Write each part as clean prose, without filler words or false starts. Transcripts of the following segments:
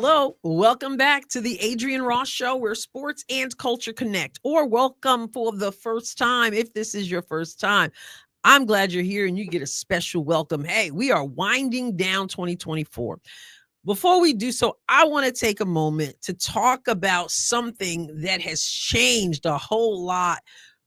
Hello, welcome back to the Adrienne Ross Show, where sports and culture connect, or welcome for the first time if this is your first time. I'm glad you're here and you get a special welcome. Hey, we are winding down 2024. Before we do so, I want to take a moment to talk about something that has changed a whole lot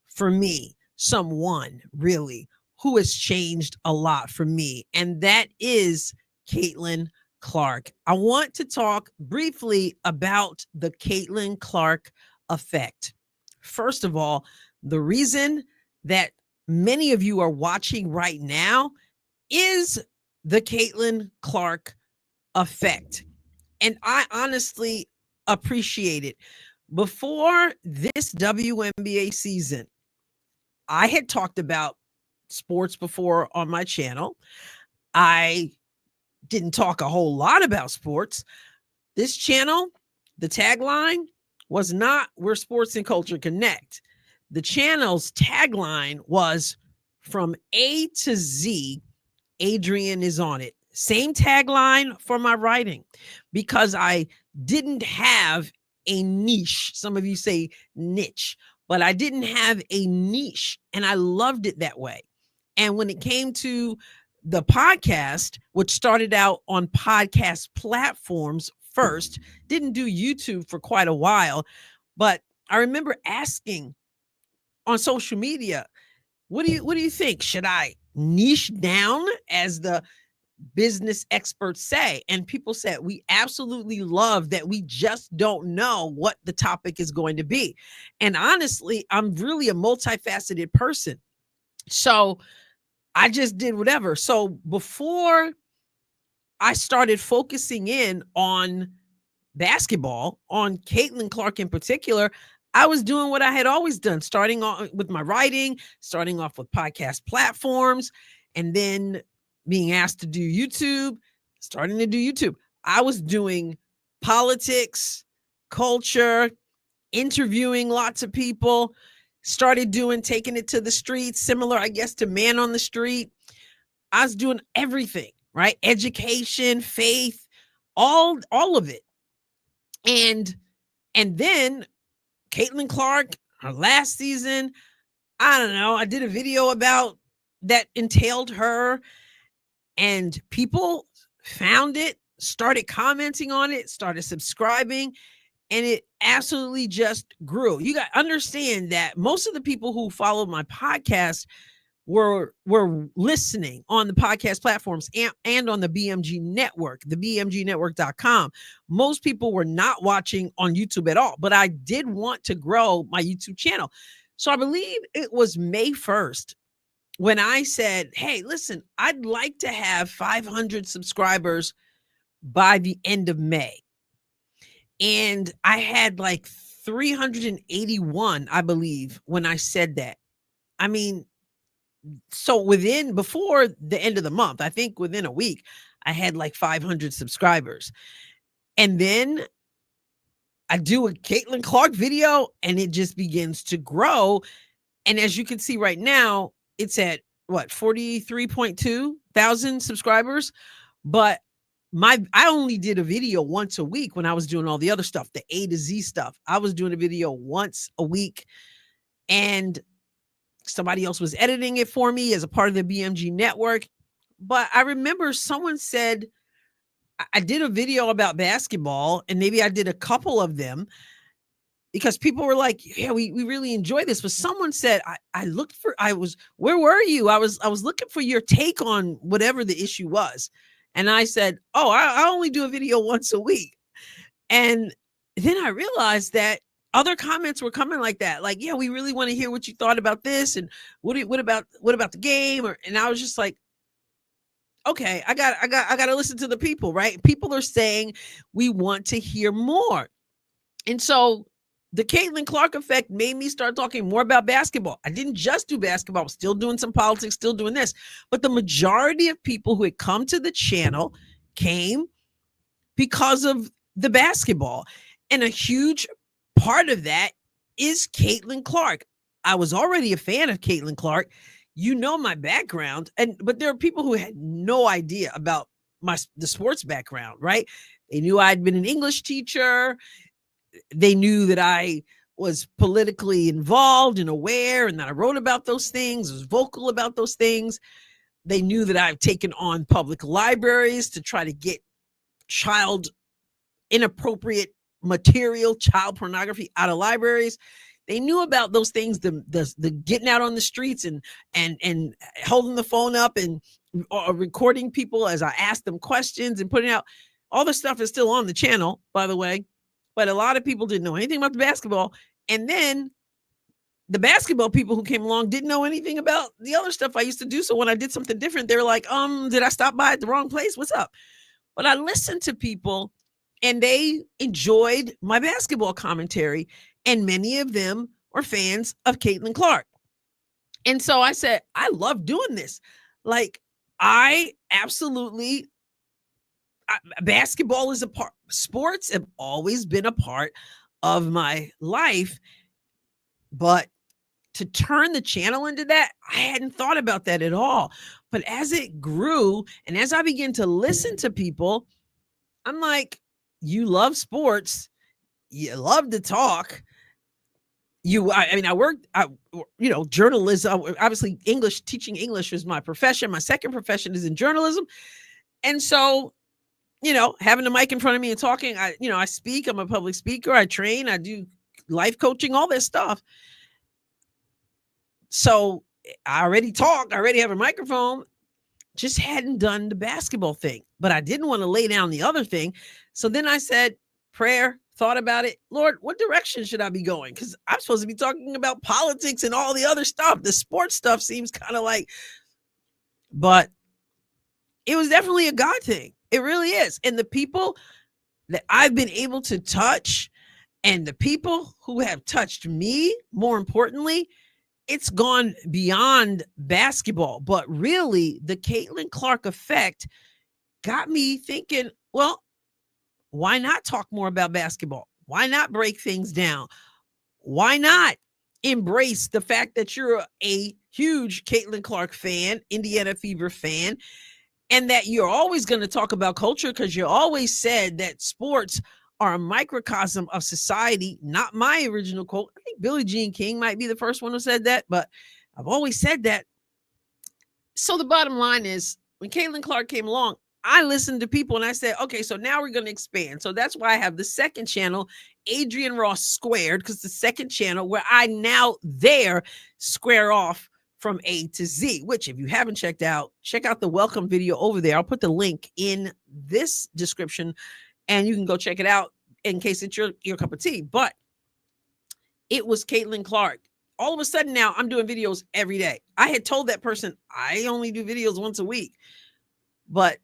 for me. Someone really who has changed a lot for me, and that is Caitlin Clark. I want to talk briefly about the Caitlin Clark effect. First of all, the reason that many of you are watching right now is the Caitlin Clark effect. And I honestly appreciate it. Before this WNBA season, I had talked about sports before on my channel. I didn't talk a whole lot about sports. This channel, the tagline was not where sports and culture connect. The channel's tagline was from A to Z, Adrienne is on it. Same tagline for my writing, because I didn't have a niche. Some of you say niche, but I didn't have a niche, and I loved it that way. And when it came to the podcast, which started out on podcast platforms first, didn't do YouTube for quite a while, but I remember asking on social media, what do you think? Should I niche down, as the business experts say? And people said, we absolutely love that. We just don't know what the topic is going to be. And honestly, I'm really a multifaceted person. So I just did whatever. So before I started focusing in on basketball, on Caitlin Clark in particular, I was doing what I had always done, starting off with my writing, starting off with podcast platforms, and then being asked to do YouTube, starting to do YouTube. I was doing politics, culture, interviewing lots of people, started taking it to the streets, similar, I guess, to Man on the Street. I was doing everything, right? Education, faith, all of it. And then Caitlin Clark, her last season, I don't know, I did a video about that entailed her, and people found it, started commenting on it, started subscribing, and it absolutely just grew. You got to understand that most of the people who followed my podcast were listening on the podcast platforms and on the BMG network, the bmgnetwork.com. Most people were not watching on YouTube at all, but I did want to grow my YouTube channel. So I believe it was May 1st when I said, hey, listen, I'd like to have 500 subscribers by the end of May. And I had like 381, I believe, when I said that. I mean, so before the end of the month, I think within a week, I had like 500 subscribers. And then I do a Caitlin Clark video and it just begins to grow. And as you can see right now, it's at 43.2 thousand subscribers. But I only did a video once a week when I was doing all the other stuff, the A to Z stuff. I was doing a video once a week, and somebody else was editing it for me as a part of the BMG network. But I remember someone said, I did a video about basketball, and maybe I did a couple of them because people were like, yeah, we really enjoy this. But someone said, where were you? I was looking for your take on whatever the issue was. And I said, oh, I only do a video once a week. And then I realized that other comments were coming like that. Like, yeah, we really want to hear what you thought about this. And what about the game? And I was just like, okay, I got to listen to the people, right? People are saying we want to hear more. And so the Caitlin Clark effect made me start talking more about basketball. I didn't just do basketball. I was still doing some politics, still doing this. But the majority of people who had come to the channel came because of the basketball. And a huge part of that is Caitlin Clark. I was already a fan of Caitlin Clark. You know my background, but there are people who had no idea about the sports background, right? They knew I'd been an English teacher. They knew that I was politically involved and aware and that I wrote about those things, was vocal about those things. They knew that I've taken on public libraries to try to get child inappropriate material, child pornography out of libraries. They knew about those things, the getting out on the streets and holding the phone up and recording people as I asked them questions and putting out. All the stuff is still on the channel, by the way, but a lot of people didn't know anything about the basketball. And then the basketball people who came along didn't know anything about the other stuff I used to do. So when I did something different, they were like, did I stop by at the wrong place? What's up? But I listened to people and they enjoyed my basketball commentary. And many of them were fans of Caitlin Clark. And so I said, I love doing this. Like, basketball is a part, sports have always been a part of my life. But to turn the channel into that, I hadn't thought about that at all. But as it grew and as I began to listen to people, I'm like, you love sports, you love to talk. I worked, journalism, obviously English, teaching English was my profession. My second profession is in journalism. And so, having the mic in front of me and talking, I speak, I'm a public speaker, I train, I do life coaching, all this stuff. So I already talk, I already have a microphone, just hadn't done the basketball thing, but I didn't want to lay down the other thing. So then I said, prayer, thought about it. Lord, what direction should I be going? Because I'm supposed to be talking about politics and all the other stuff. The sports stuff seems kind of like, but it was definitely a God thing. It really is. And the people that I've been able to touch and the people who have touched me, more importantly, it's gone beyond basketball. But really, the Caitlin Clark effect got me thinking, well, why not talk more about basketball? Why not break things down? Why not embrace the fact that you're a huge Caitlin Clark fan, Indiana Fever fan, and that you're always going to talk about culture because you always said that sports are a microcosm of society. Not my original quote. I think Billie Jean King might be the first one who said that, but I've always said that. So the bottom line is, when Caitlin Clark came along, I listened to people and I said, okay, so now we're going to expand. So that's why I have the second channel, Adrienne Ross Squared, because the second channel where I now square off from A to Z, which if you haven't checked out, check out the welcome video over there. I'll put the link in this description and you can go check it out in case it's your cup of tea. But it was Caitlin Clark. All of a sudden now I'm doing videos every day. I had told that person I only do videos once a week, but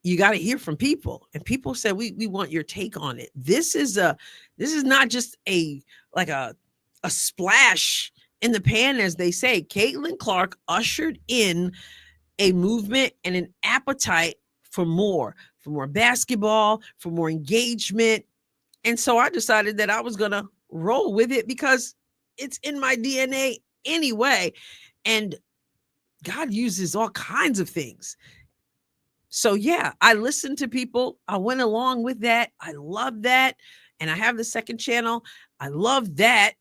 you got to hear from people. And people said, we want your take on it. This is not just a splash in the pan, as they say. Caitlin Clark ushered in a movement and an appetite for more basketball, for more engagement. And so I decided that I was going to roll with it because it's in my DNA anyway. And God uses all kinds of things. So yeah, I listened to people. I went along with that. I love that. And I have the second channel. I love that.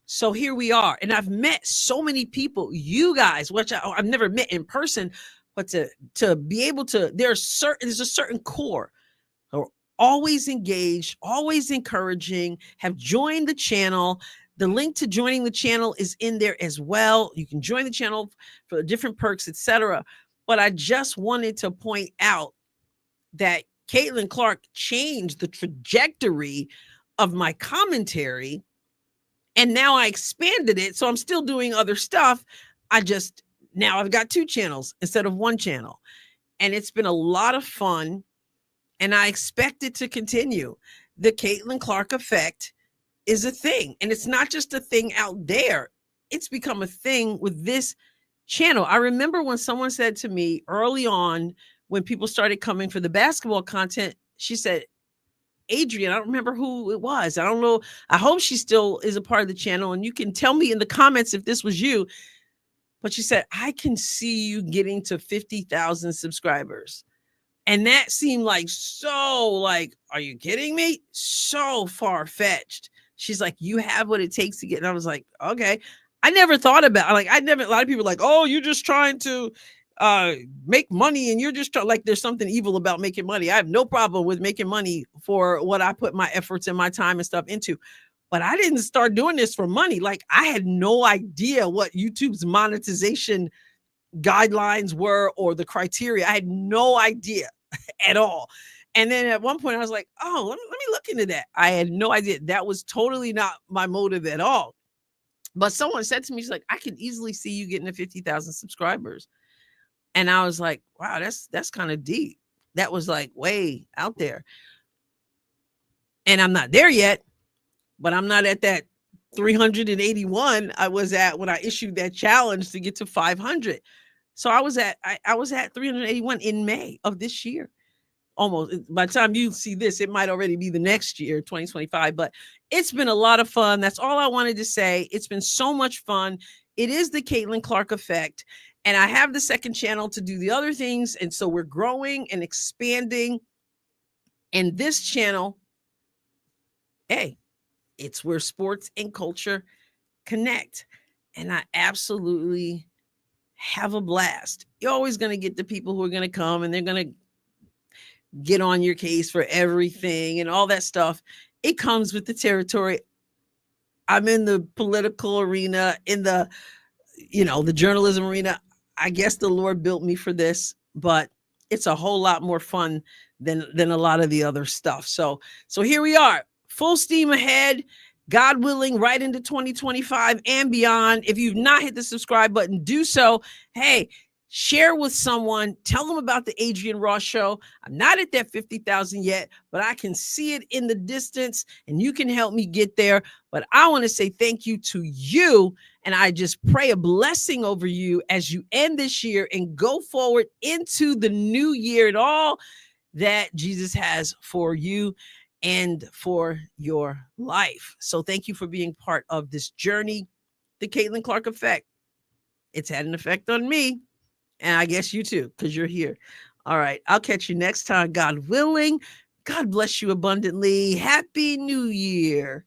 So here we are. And I've met so many people, you guys, which I've never met in person, but to be able to, there's a certain core who are always engaged, always encouraging, have joined the channel. The link to joining the channel is in there as well. You can join the channel for the different perks, etc. But I just wanted to point out that Caitlin Clark changed the trajectory of my commentary. And now I expanded it. So I'm still doing other stuff. Now I've got two channels instead of one channel. And it's been a lot of fun. And I expect it to continue. The Caitlin Clark effect is a thing. And it's not just a thing out there. It's become a thing with this channel. I remember when someone said to me early on, when people started coming for the basketball content, she said, Adrienne, I don't remember who it was. I don't know. I hope she still is a part of the channel. And you can tell me in the comments if this was you. But she said, I can see you getting to 50,000 subscribers. And that seemed like so like, are you kidding me? So far-fetched. She's like, you have what it takes to get. And I was like, okay. I never thought about like a lot of people are like, oh, you're just trying to make money and you're just like there's something evil about making money. I have no problem with making money for what I put my efforts and my time and stuff into. But I didn't start doing this for money. Like I had no idea what YouTube's monetization guidelines were or the criteria. I had no idea at all. And then at one point I was like, oh, let me look into that. I had no idea. That was totally not my motive at all. But someone said to me, she's like, I can easily see you getting to 50,000 subscribers. And I was like, wow, that's kind of deep. That was like way out there. And I'm not there yet, but I'm not at that 381 I was at when I issued that challenge to get to 500. So I was at 381 in May of this year. Almost by the time you see this, it might already be the next year, 2025. But it's been a lot of fun. That's all I wanted to say. It's been so much fun. It is the Caitlin Clark effect. And I have the second channel to do the other things. And so we're growing and expanding. And this channel, hey, it's where sports and culture connect. And I absolutely have a blast. You're always going to get the people who are going to come and they're going to get on your case for everything and all that stuff. It comes with the territory. I'm in the political arena, in the, the journalism arena. I guess the Lord built me for this, but it's a whole lot more fun than a lot of the other stuff. So here we are, full steam ahead. God willing, right into 2025 and beyond. If you've not hit the subscribe button, do so. Hey, share with someone. Tell them about the Adrienne Ross Show. I'm not at that 50,000 yet, but I can see it in the distance and you can help me get there. But I want to say thank you to you. And I just pray a blessing over you as you end this year and go forward into the new year and all that Jesus has for you and for your life. So thank you for being part of this journey, the Caitlin Clark effect. It's had an effect on me, and I guess you too, because you're here. All right, I'll catch you next time, God willing. God bless you abundantly. Happy New Year.